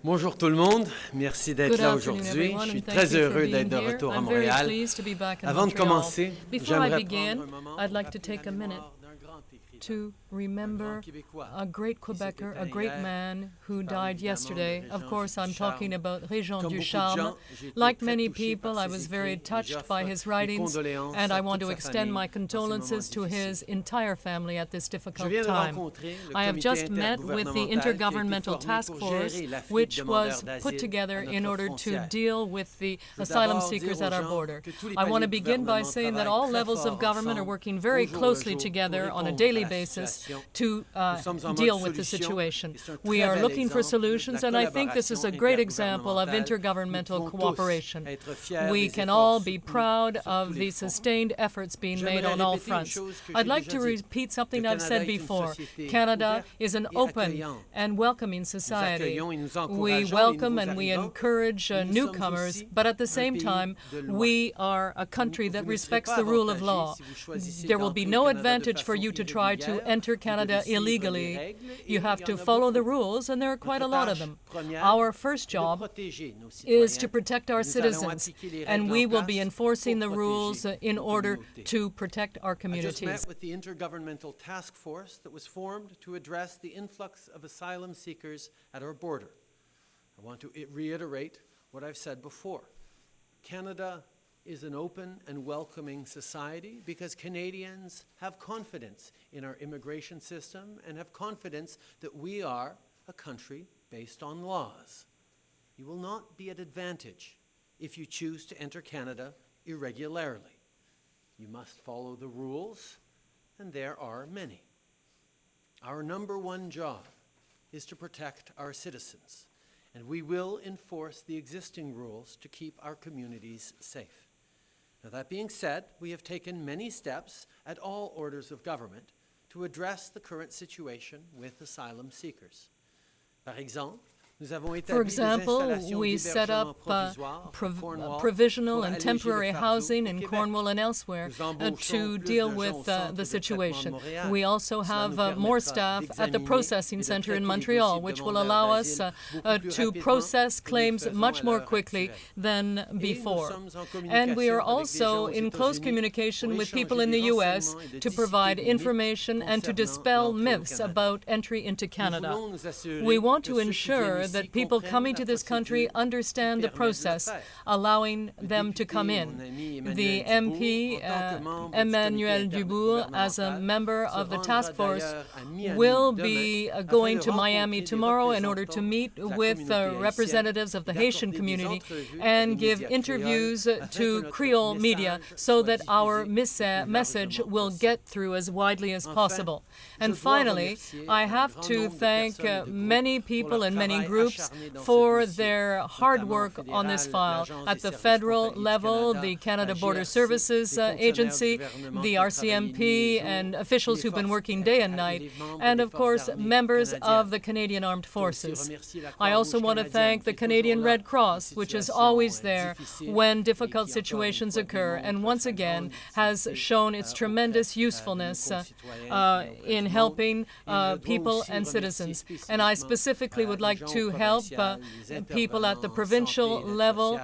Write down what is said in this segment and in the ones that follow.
Bonjour tout le monde, merci d'être là aujourd'hui. Je suis très heureux d'être de retour à Montréal. Avant de commencer, j'aimerais prendre un moment pour rappeler la mémoire d'un grand écrivain. To remember a great Quebecer, a great man who died yesterday. Of course, I'm talking about Régent Ducharme. Like many people, I was very touched by his writings, and I want to extend my condolences to his entire family at this difficult time. I have just met with the Intergovernmental Task Force, which was put together in order to deal with the asylum seekers at our border. I want to begin by saying that all levels of government are working very closely together on a daily basis to deal with the situation. We are looking for solutions, and I think this is a great example of intergovernmental cooperation. We can all be proud of the sustained efforts being made on all fronts. I'd like to repeat something I've said before. Canada is an open and welcoming society. We welcome and we encourage newcomers, but at the same time, we are a country that respects the rule of law. There will be no advantage for you to try to enter Canada illegally. You have to follow the rules, and there are quite a lot of them. Our first job is to protect our citizens, and we will be enforcing the rules in order to protect our communities. I just met with the Intergovernmental Task Force that was formed to address the influx of asylum seekers at our border. I want to reiterate what I've said before. Canada is an open and welcoming society because Canadians have confidence in our immigration system and have confidence that we are a country based on laws. You will not be at advantage if you choose to enter Canada irregularly. You must follow the rules, and there are many. Our number one job is to protect our citizens, and we will enforce the existing rules to keep our communities safe. Now, that being said, we have taken many steps at all orders of government to address the current situation with asylum seekers. Par exemple, For example, we set up provisional and temporary housing in Cornwall and elsewhere to deal with the situation. We also have more staff at the processing center in Montreal, which will allow us to process claims much more quickly than before. And we are also in close communication with people in the U.S. to provide information and to dispel myths about entry into Canada. We want to ensure that people coming to this country understand the process, allowing them to come in. The MP, Emmanuel Dubourg, as a member of the task force, will be going to Miami tomorrow in order to meet with representatives of the Haitian community and give interviews to Creole media so that our message will get through as widely as possible. And finally, I have to thank many people and many groups for their hard work on this file. At the federal level, the Canada Border Services Agency, the RCMP, and officials who've been working day and night, and of course, members of the Canadian Armed Forces. I also want to thank the Canadian Red Cross, which is always there when difficult situations occur, and once again has shown its tremendous usefulness in helping people and citizens. And I specifically would like to help people at the provincial level,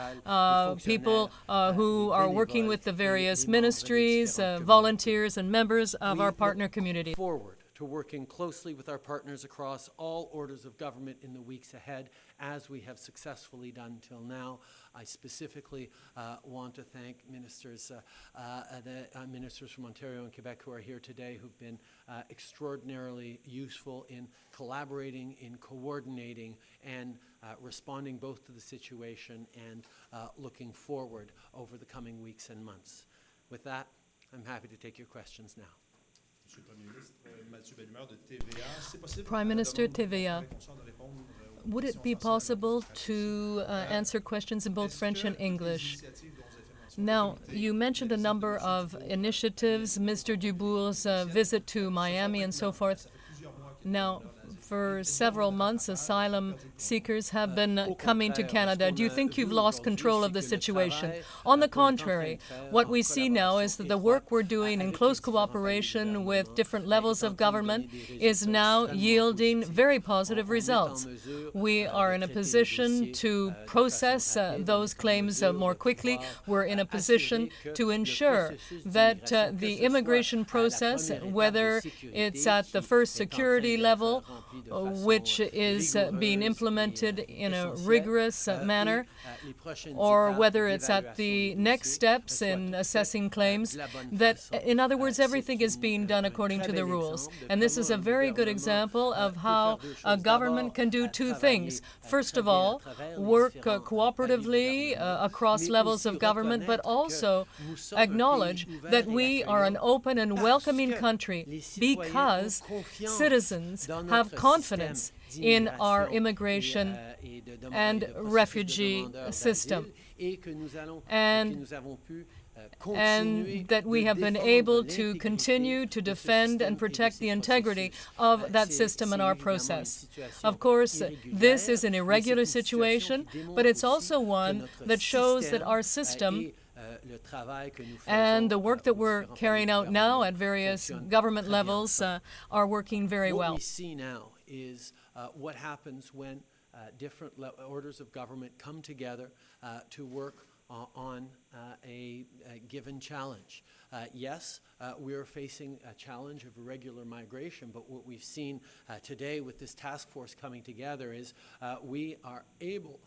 people who are working with the various ministries, volunteers, and members of our partner community. Forward to working closely with our partners across all orders of government in the weeks ahead, as we have successfully done till now. I specifically want to thank ministers, the ministers from Ontario and Quebec who are here today, who've been extraordinarily useful in collaborating, in coordinating, and responding both to the situation and looking forward over the coming weeks and months. With that, I'm happy to take your questions now. Prime Minister TVA, would it be possible to answer questions in both French and English? Now, you mentioned a number of initiatives, Mr. Dubourg's visit to Miami and so forth. Now, For several months, asylum seekers have been coming to Canada. Do you think you've lost control of the situation? On the contrary, what we see now is that the work we're doing in close cooperation with different levels of government is now yielding very positive results. We are in a position to process those claims more quickly. We're in a position to ensure that the immigration process, whether it's at the first security level, which is being implemented in a rigorous manner, or whether it's at the next steps in assessing claims, that, in other words, everything is being done according to the rules. And this is a very good example of how a government can do two things. First of all, work cooperatively across levels of government, but also acknowledge that we are an open and welcoming country because citizens have confidence in our immigration and refugee system, and that we have been able to continue to defend and protect the integrity of that system and our process. Of course, this is an irregular situation, but it's also one that shows that our system and the work that we're carrying out now at various government levels are working very well. What we see now is what happens when different orders of government come together to work on a given challenge. Yes, we are facing a challenge of irregular migration, but what we've seen today with this task force coming together is we are able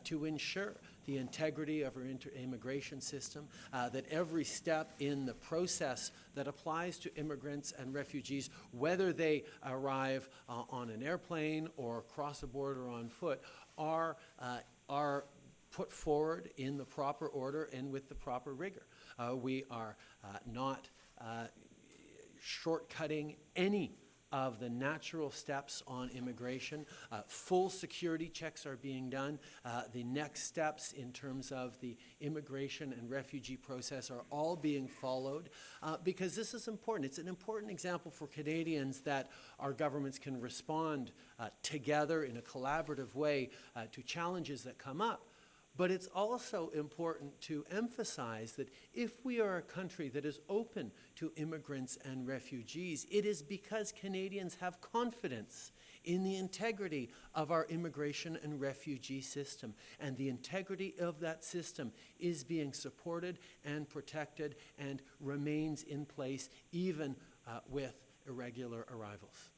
to ensure the integrity of our immigration system, that every step in the process that applies to immigrants and refugees, whether they arrive on an airplane or cross a border on foot, are put forward in the proper order and with the proper rigor. We are not shortcutting any of the natural steps on immigration. Full security checks are being done. The next steps in terms of the immigration and refugee process are all being followed because this is important. It's an important example for Canadians that our governments can respond together in a collaborative way to challenges that come up. But it's also important to emphasize that if we are a country that is open to immigrants and refugees, it is because Canadians have confidence in the integrity of our immigration and refugee system. And the integrity of that system is being supported and protected and remains in place even with irregular arrivals.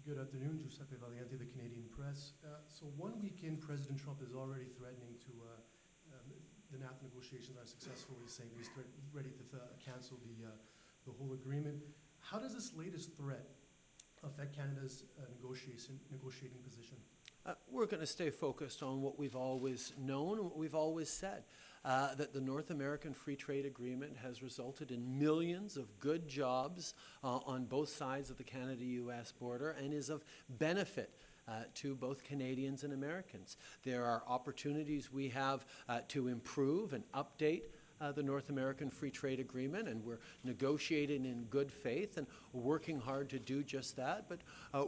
Good afternoon, Giuseppe Valiente, the Canadian Press. So 1 week in, President Trump is already threatening to, the NAFTA negotiations are successfully saying he's ready to cancel the whole agreement. How does this latest threat affect Canada's negotiating position? We're going to stay focused on what we've always known, what we've always said, that the North American Free Trade Agreement has resulted in millions of good jobs on both sides of the Canada-U.S. border and is of benefit to both Canadians and Americans. There are opportunities we have to improve and update the North American Free Trade Agreement, and we're negotiating in good faith and working hard to do just that. But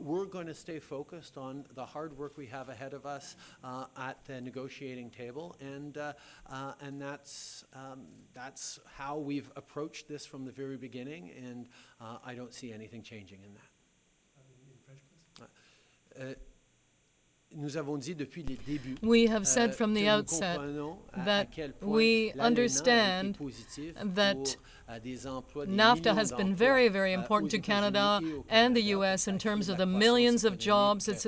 we're going to stay focused on the hard work we have ahead of us at the negotiating table, and that's how we've approached this from the very beginning, and I don't see anything changing in that. In French, please. We have said from the outset that we understand that NAFTA has been very, very important to Canada and the U.S. in terms of the millions of jobs it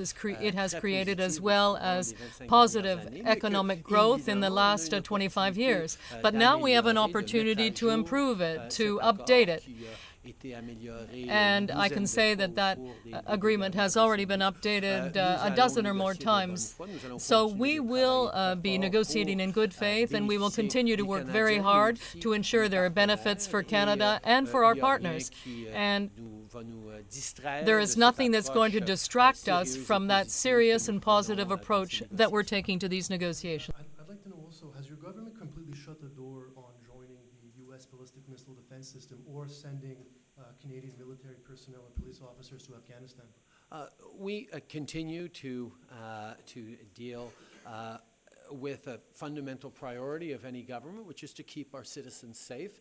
has created, as well as positive economic growth in the last 25 years. But now we have an opportunity to improve it, to update it. And I can say that that agreement has already been updated a dozen or more times. So we will be negotiating in good faith, and we will continue to work very hard to ensure there are benefits for Canada and for our partners. And there is nothing that's going to distract us from that serious and positive approach that we're taking to these negotiations. I'd like to know also, has your government completely shut the door on joining the U.S. ballistic missile defense system or sending Canadian military personnel and police officers to Afghanistan? We continue to deal with a fundamental priority of any government, which is to keep our citizens safe.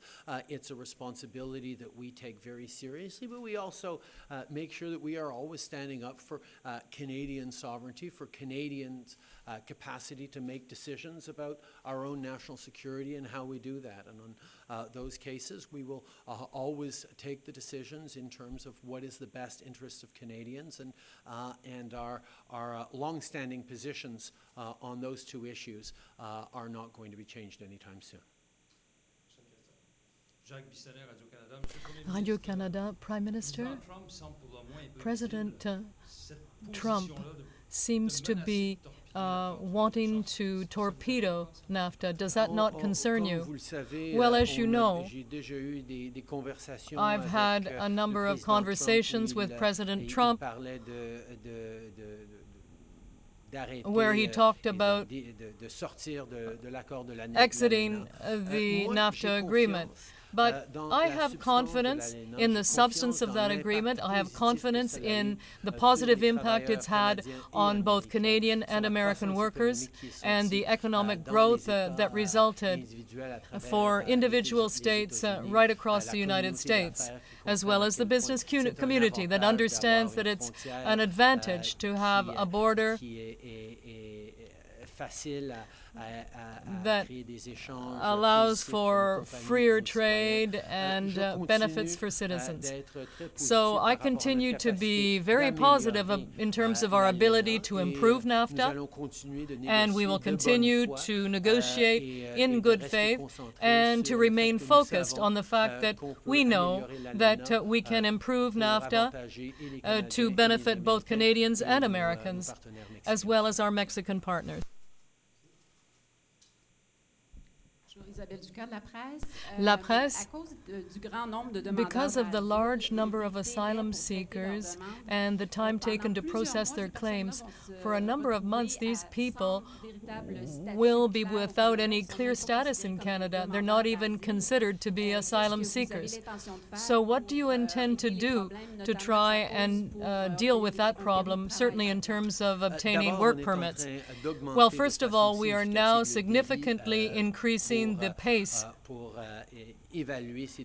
It's a responsibility that we take very seriously, but we also make sure that we are always standing up for Canadian sovereignty, for Canadians' capacity to make decisions about our own national security and how we do that. And on those cases, we will always take the decisions in terms of what is the best interests of Canadians, and our long-standing positions on those two issues are not going to be changed anytime soon. Radio-Canada, Prime Minister. President Trump seems to be wanting to torpedo NAFTA. Does that not concern you? Well, as you know, I've had a number of conversations with President Trump where he talked about exiting the NAFTA agreement. But I have confidence in the substance of that agreement. I have confidence in the positive impact it's had on both Canadian and American workers and the economic growth that resulted for individual states right across the United States, as well as the business community that understands that it's an advantage to have a border that allows for freer trade and benefits for citizens. So I continue to be very positive in terms of our ability to improve NAFTA, and we will continue to negotiate in good faith and to remain focused on the fact that we know that we can improve NAFTA to benefit both Canadians and Americans, as well as our Mexican partners. La Presse, because of the large number of asylum seekers and the time taken to process their claims, for a number of months these people will be without any clear status in Canada. They're not even considered to be asylum seekers. So what do you intend to do to try and deal with that problem, certainly in terms of obtaining work permits? Well, first of all, we are now significantly increasing the pace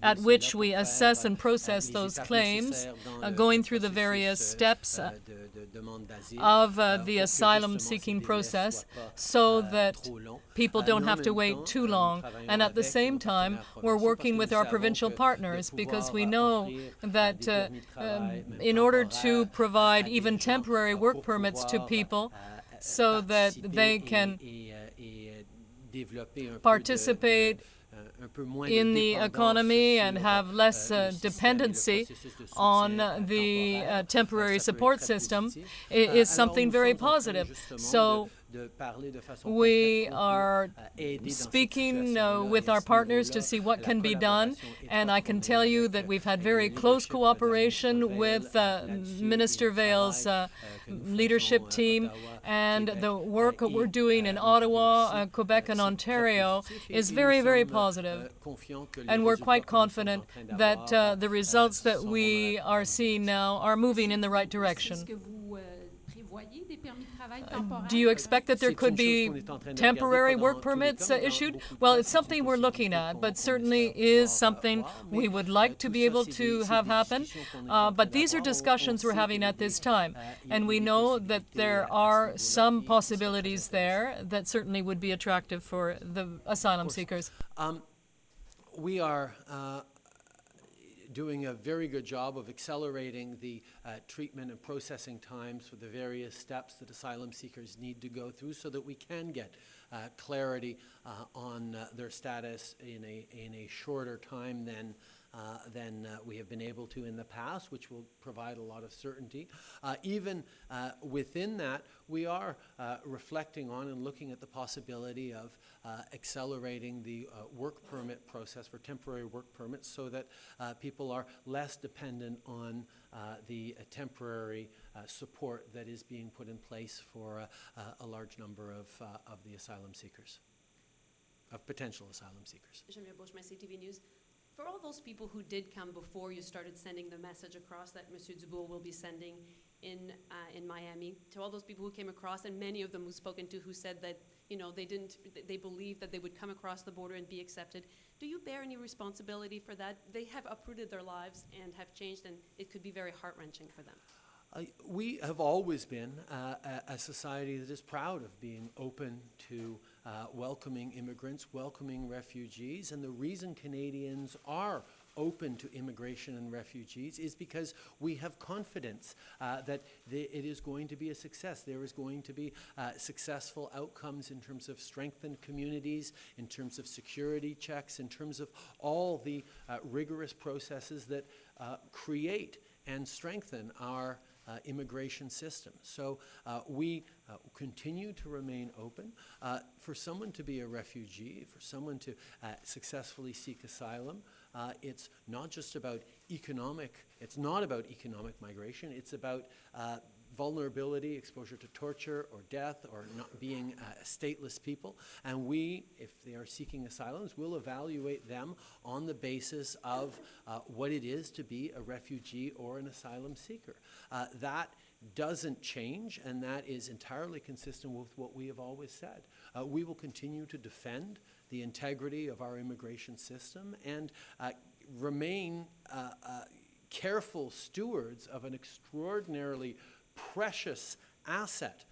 at which we assess and process those claims, going through the various steps of the asylum-seeking process so that people don't have to wait too long. And at the same time, we're working with our provincial partners because we know that in order to provide even temporary work permits to people so that they can participate in the economy and have less dependency on the temporary support system is something very positive. So we are speaking with our partners to see what can be done, and I can tell you that we've had very close cooperation with Minister Vail's leadership team, and the work that we're doing in Ottawa, Quebec, and Ontario is very, very positive. And we're quite confident that the results that we are seeing now are moving in the right direction. Do you expect that there could be temporary work permits issued? Well, it's something we're looking at, but certainly is something we would like to be able to have happen. But these are discussions we're having at this time, and we know that there are some possibilities there that certainly would be attractive for the asylum seekers. We are doing a very good job of accelerating the treatment and processing times for the various steps that asylum seekers need to go through so that we can get clarity on their status in a shorter time than we have been able to in the past, which will provide a lot of certainty. Even within that, we are reflecting on and looking at the possibility of accelerating the work permit process for temporary work permits so that people are less dependent on the temporary support that is being put in place for a large number of the asylum seekers, of potential asylum seekers. CBC News. For all those people who did come before you started sending the message across that Monsieur Dubourg will be sending in Miami, to all those people who came across, and many of them who've spoken to who said that, you know, they believed that they would come across the border and be accepted, do you bear any responsibility for that? They have uprooted their lives and have changed, and it could be very heart-wrenching for them. We have always been a society that is proud of being open to welcoming immigrants, welcoming refugees, and the reason Canadians are open to immigration and refugees is because we have confidence that it is going to be a success. There is going to be successful outcomes in terms of strengthened communities, in terms of security checks, in terms of all the rigorous processes that create and strengthen our immigration system. So we continue to remain open. For someone to be a refugee, for someone to successfully seek asylum, it's not just about it's not about economic migration, it's about vulnerability, exposure to torture or death, or not being stateless people. And we, if they are seeking asylums, will evaluate them on the basis of what it is to be a refugee or an asylum seeker. That doesn't change, and that is entirely consistent with what we have always said. We will continue to defend the integrity of our immigration system and remain careful stewards of an extraordinarily precious asset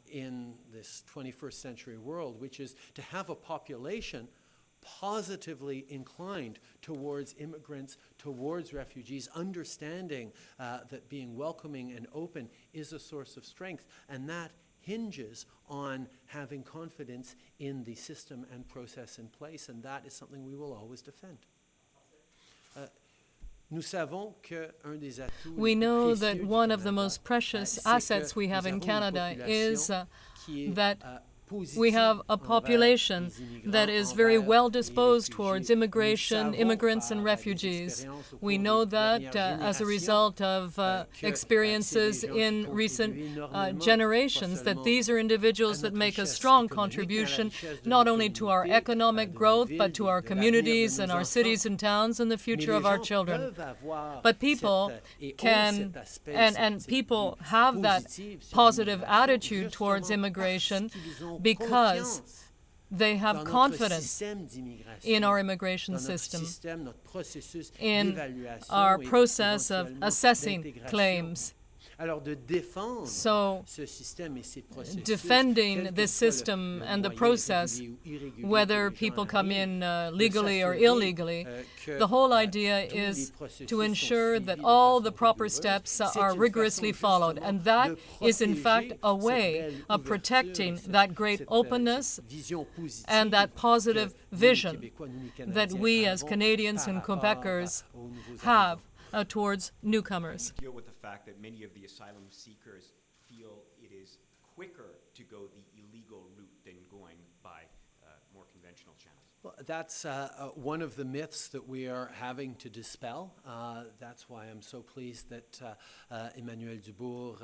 in this 21st century world, which is to have a population positively inclined towards immigrants, towards refugees, understanding that being welcoming and open is a source of strength, and that hinges on having confidence in the system and process in place, and that is something we will always defend. We know that one of the most precious assets we have in Canada is that we have a population that is very well disposed towards immigration, immigrants, and refugees. We know that as a result of experiences in recent generations, that these are individuals that make a strong contribution not only to our economic growth, but to our communities and our cities and towns and the future of our children. But people can, and people have that positive attitude towards immigration because they have confidence in our immigration system, in our process of assessing claims. So, defending this system and the process, whether people come in legally or illegally, the whole idea is to ensure that all the proper steps are rigorously followed. And that is, in fact, a way of protecting that great openness and that positive vision that we as Canadians and Quebecers have towards newcomers. Deal with the fact that many of the asylum seekers feel it is quicker to go the illegal route than going by more conventional channels. Well, that's one of the myths that we are having to dispel. That's why I'm so pleased that Emmanuel Dubourg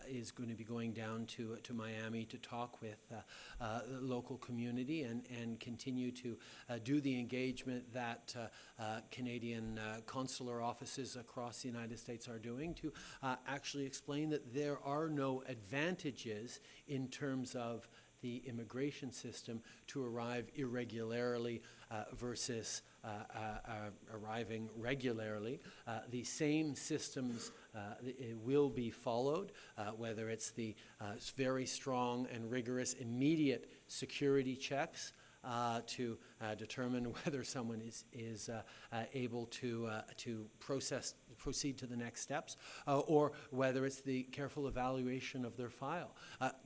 is going to be going down to Miami to talk with the local community and continue to do the engagement that Canadian consular offices across the United States are doing to actually explain that there are no advantages in terms of the immigration system to arrive irregularly versus arriving regularly. The same systems will be followed, whether it's the very strong and rigorous immediate security checks to determine whether someone is able to proceed to the next steps, or whether it's the careful evaluation of their file.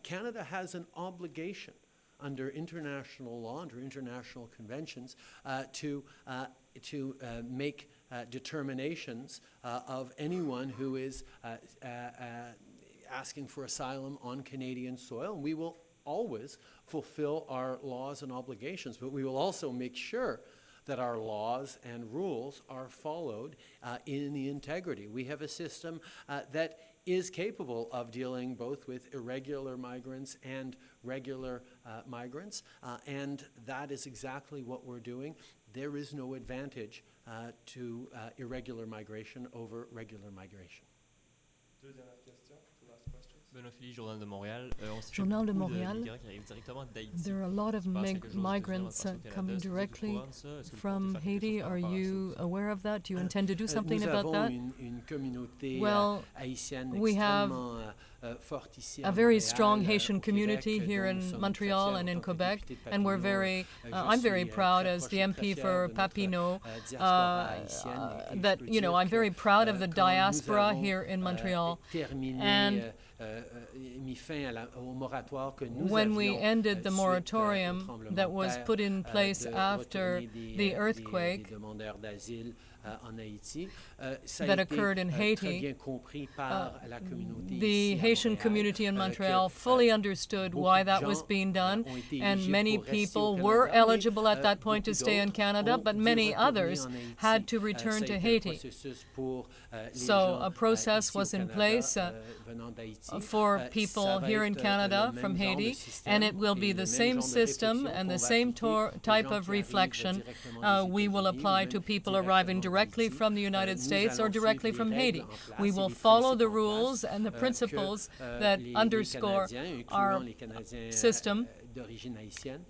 Canada has an obligation under international law, under international conventions, to make determinations of anyone who is asking for asylum on Canadian soil. And we will always fulfill our laws and obligations, but we will also make sure that our laws and rules are followed in the integrity. We have a system that is capable of dealing both with irregular migrants and regular migrants, and that is exactly what we're doing. there is no advantage to irregular migration over regular migration. Deuxième question, the last question. Benoît Philly, Journal de Montréal. On sait Journal de beaucoup Montréal. migrants qui arrivent directement d'Haïti. There are a lot of C'est pas quelque chose migrants que vous faisiez coming au Canada. Est-ce que vous êtes au directly courant de ça? Est-ce que vous from comptez faire quelque Haiti. chose par Are rapport à ça you aussi? aware of that? Do you intend to do something Nous about avons that? une communauté Well, haïtienne we have extrêmement forte ici a à very Montréal, strong au Haitian Québec, community here dont nous in sommes Montreal très and fiers in en tant que Quebec, député de and we're Papineau. very, Je I'm very suis proud très as proche the et MP très fier for de notre, Papineau, diaspora haïtienne et that, je peux you know, dire I'm very que, proud of the quand nous diaspora avons, here in Montreal. terminé, And mis fin au moratoire que nous when we avions, ended the suite, moratorium au tremblement that de was terre, put in place de after retourner the earthquake des demandeurs d'asile en Haïti, ça a that été occurred in très Haiti, bien compris par la communauté the ici à Haitian Montréal, community in que, Montreal fully understood beaucoup why de that gens, was being done, ont été and éligibles many pour rester au people Canada, were mais, eligible at that point to beaucoup stay in d'autres Canada, ont but dû many retourner others en Haïti. had to Ça a return été to un Haiti. processus pour, les So gens, a process ici was au in Canada, place venant d'Haïti. for Ça people va here in être, Canada le from même genre de Haiti, système and it will et be le the même same genre de system réflexion and qu'on the va same appliquer aux type gens of qui arrivent reflection directement des we will États-Unis ou apply même to people directement arriving directly d'Haïti. from the United Nous States or allons directly suivre from les Haiti. règles en place We et will les follow the principes en rules place, and the que, principles that underscore Canadiens, our incluant les Canadiens, system. D'origine haïtienne,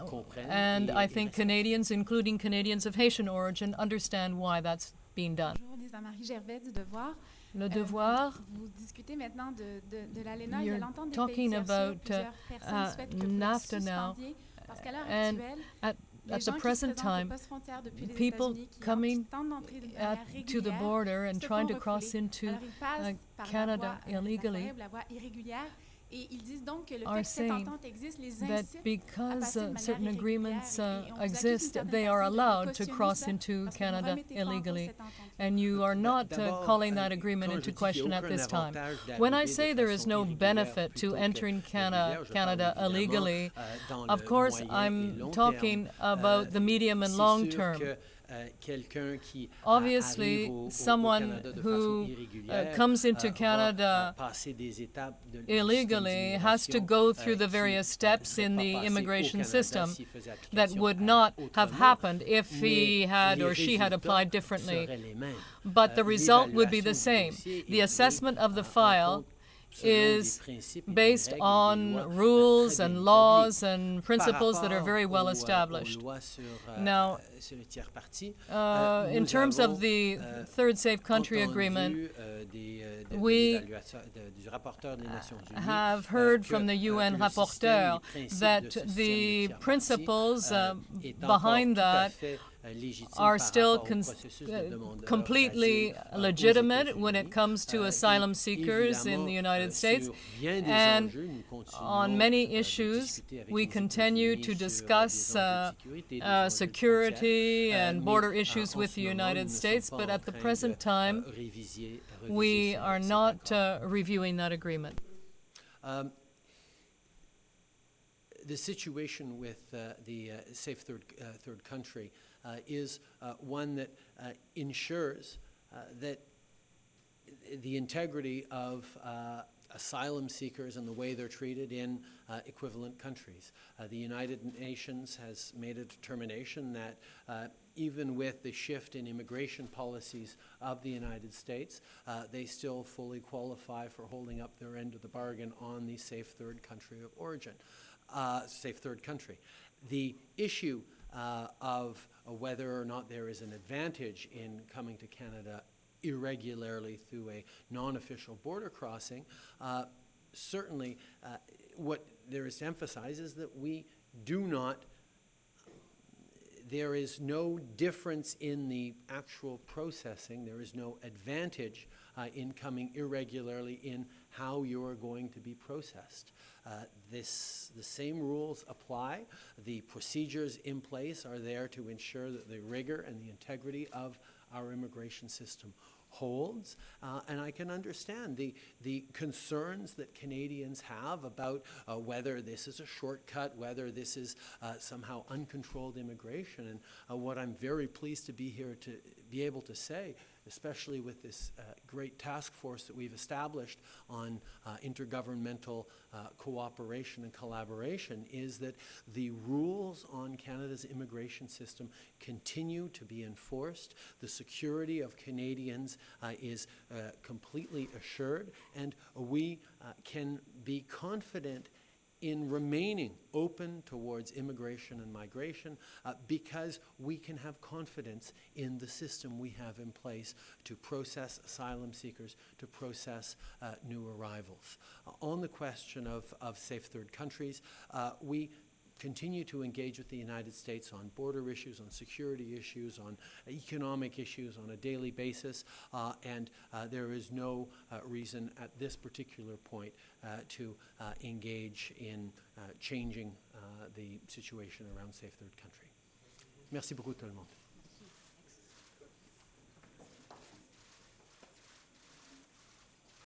comprennent And I et think respectent. Canadians, including Canadians of Haitian origin, understand why that's being done. Bonjour, Lisa Marie Gervais du Devoir. Le Devoir, Vous discutez maintenant de l'ALENA. Il y a you're l'entente des talking pays tiers about plusieurs personnes souhaitent que vous la NAFTA now, suspendiez parce qu'à l'heure and actuelle, at les the gens qui se present présentent aux time, postes frontières depuis les people États-Unis qui coming tentent d'entrer de at, manière to the régulière border and se trying font to cross refouler. into Alors, ils passent par Canada la voie, illegally, la voie irrégulière. Et ils disent donc que le are fait que cette saying entente existe les that incite à because passer de manière certain irrégulière agreements et on vous accuse exist, d'une they certaine are façon de allowed to cautionner cross ça into parce que vous Canada remettez pas en cause illegally. cette entente. And you are not D'abord, calling that agreement quand into je dis qu'il y a question at aucun this time. avantage When I d'arriver say de there is façon no irrégulière benefit to plutôt que entering régulière, je parle Canada évidemment, illegally, dans of le course, moyen et I'm long talking terme. about the medium and C'est long sûr term. que, quelqu'un qui Obviously, arrive au someone Canada de who façon irrégulière, comes into va, Canada passer des étapes de illegally has to go through the various steps in the immigration system that would not have happened if he had or she had applied differently. But the result would be the same. The assessment of the file is based on rules and laws and principles that are very well established. Now, in terms of the Third Safe Country Agreement, we have heard from the UN rapporteur that the principles behind that are still completely legitimate when it comes to asylum seekers in the United States. And on many issues, we continue to discuss security and border issues with the United States, but at the present time, we are not reviewing that agreement. The situation with the safe third country is one that ensures that the integrity of asylum seekers and the way they're treated in equivalent countries. The United Nations has made a determination that even with the shift in immigration policies of the United States, they still fully qualify for holding up their end of the bargain on the safe third country of origin. Safe third country. The issue of whether or not there is an advantage in coming to Canada irregularly through a non-official border crossing, certainly what there is to emphasize is that we do not, there is no difference in the actual processing, there is no advantage in coming irregularly in how you are going to be processed. The same rules apply. The procedures in place are there to ensure that the rigor and the integrity of our immigration system holds. And I can understand the concerns that Canadians have about whether this is a shortcut, whether this is somehow uncontrolled immigration. And what I'm very pleased to be here to be able to say especially with this great task force that we've established on intergovernmental cooperation and collaboration, is that the rules on Canada's immigration system continue to be enforced. The security of Canadians is completely assured, and we can be confident in remaining open towards immigration and migration because we can have confidence in the system we have in place to process asylum seekers, to process new arrivals. On the question of safe third countries, we continue to engage with the United States on border issues, on security issues, on economic issues on a daily basis, and there is no reason at this particular point to engage in changing the situation around safe third country. Merci beaucoup tout le monde.